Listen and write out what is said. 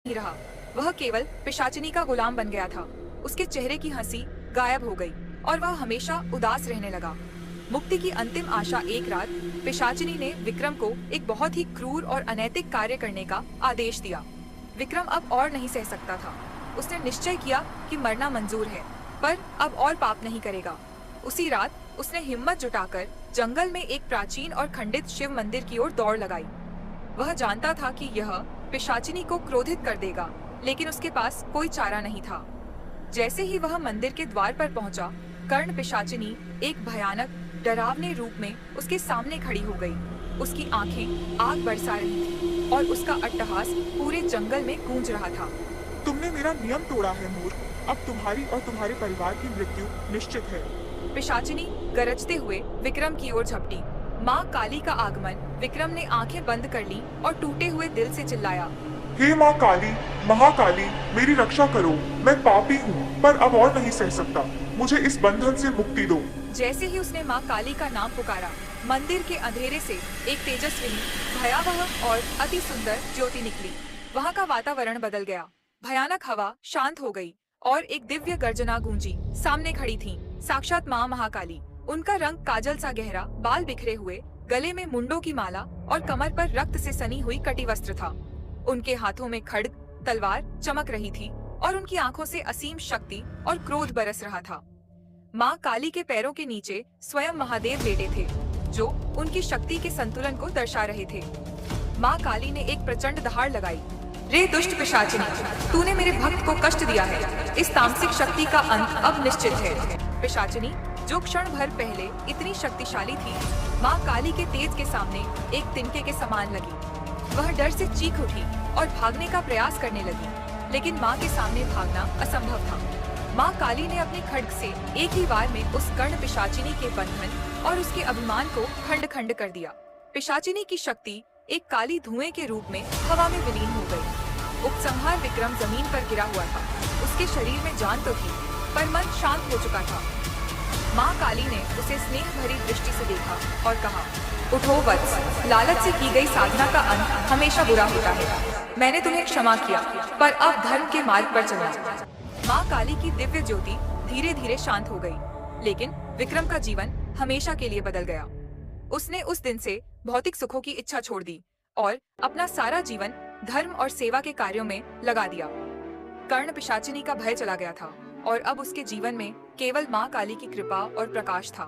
नहीं रहा। वह केवल पिशाचिनी का गुलाम बन गया था। उसके चेहरे की हंसी गायब हो गई और वह हमेशा उदास रहने लगा। मुक्ति की अंतिम आशा एक रात पिशाचिनी ने विक्रम को एक बहुत ही क्रूर और अनैतिक कार्य करने का आदेश दिया। विक्रम अब और नहीं सह सकता था। उसने निश्चय किया कि मरना मंजूर है, पर अब और पाप नहीं करेगा। उसी रात उसने हिम्मत जुटाकर जंगल में एक प्राचीन और खंडित शिव मंदिर की ओर दौड़ लगाई। वह जानता था कि यह पिशाचिनी को क्रोधित कर देगा, लेकिन उसके पास कोई चारा नहीं था। जैसे ही वह मंदिर के द्वार पर पहुंचा, कर्ण पिशाचिनी एक भयानक डरावने रूप में उसके सामने खड़ी हो गई। उसकी आंखें आग बरसा रही थीं और उसका अट्टहास पूरे जंगल में गूंज रहा था। तुमने मेरा नियम तोड़ा है मूर्ख। अब तुम्हारी और तुम्हारे परिवार की मृत्यु निश्चित है। पिशाचिनी गरजते हुए विक्रम की ओर झपटी। माँ काली का आगमन। विक्रम ने आंखें बंद कर ली और टूटे हुए दिल से चिल्लाया, हे माँ काली, महाकाली, मेरी रक्षा करो। मैं पापी हूँ, पर अब और नहीं सह सकता। मुझे इस बंधन से मुक्ति दो। जैसे ही उसने माँ काली का नाम पुकारा, मंदिर के अंधेरे से एक तेजस्विनी, भयावह और अति सुंदर ज्योति निकली। वहाँ का वातावरण बदल गया। भयानक हवा शांत हो गई और एक दिव्य गर्जना गूंजी। सामने खड़ी थी साक्षात माँ महाकाली। उनका रंग काजल सा गहरा, बाल बिखरे हुए, गले में मुंडों की माला और कमर पर रक्त से सनी हुई कटी वस्त्र था। उनके हाथों में खड्ग, तलवार चमक रही थी और उनकी आंखों से असीम शक्ति और क्रोध बरस रहा था। माँ काली के पैरों के नीचे स्वयं महादेव लेटे थे, जो उनकी शक्ति के संतुलन को दर्शा रहे थे। माँ काली ने एक प्रचंड दहाड़ लगाई। रे दुष्ट पिशाचिनी, तूने मेरे भक्त को कष्ट दिया है। इस तामसिक शक्ति का अंत अब निश्चित है। पिशाचिनी, जो क्षण भर पहले इतनी शक्तिशाली थी, माँ काली के तेज के सामने एक तिनके के समान लगी। वह डर से चीख उठी और भागने का प्रयास करने लगी, लेकिन माँ के सामने भागना असंभव था। माँ काली ने अपने खड्ग से एक ही वार में उस कर्ण पिशाचिनी के बंधन और उसके अभिमान को खंड खंड कर दिया। पिशाचिनी की शक्ति एक काली धुएं के रूप में हवा में विलीन हो गई। उपसंहार विक्रम जमीन पर गिरा हुआ था। उसके शरीर में जान तो थी, पर मन शांत हो चुका था। माँ काली ने उसे स्नेह भरी दृष्टि से देखा और कहा, उठो वत्स, लालच से की गई साधना का अंत हमेशा बुरा होता है। मैंने तुम्हें क्षमा किया, पर अब धर्म के मार्ग पर चलना। माँ काली की दिव्य ज्योति धीरे धीरे शांत हो गई, लेकिन विक्रम का जीवन हमेशा के लिए बदल गया। उसने उस दिन से भौतिक सुखों की इच्छा छोड़ दी और अपना सारा जीवन धर्म और सेवा के कार्यों में लगा दिया। कर्ण पिशाचिनी का भय चला गया था और अब उसके जीवन में केवल माँ काली की कृपा और प्रकाश था।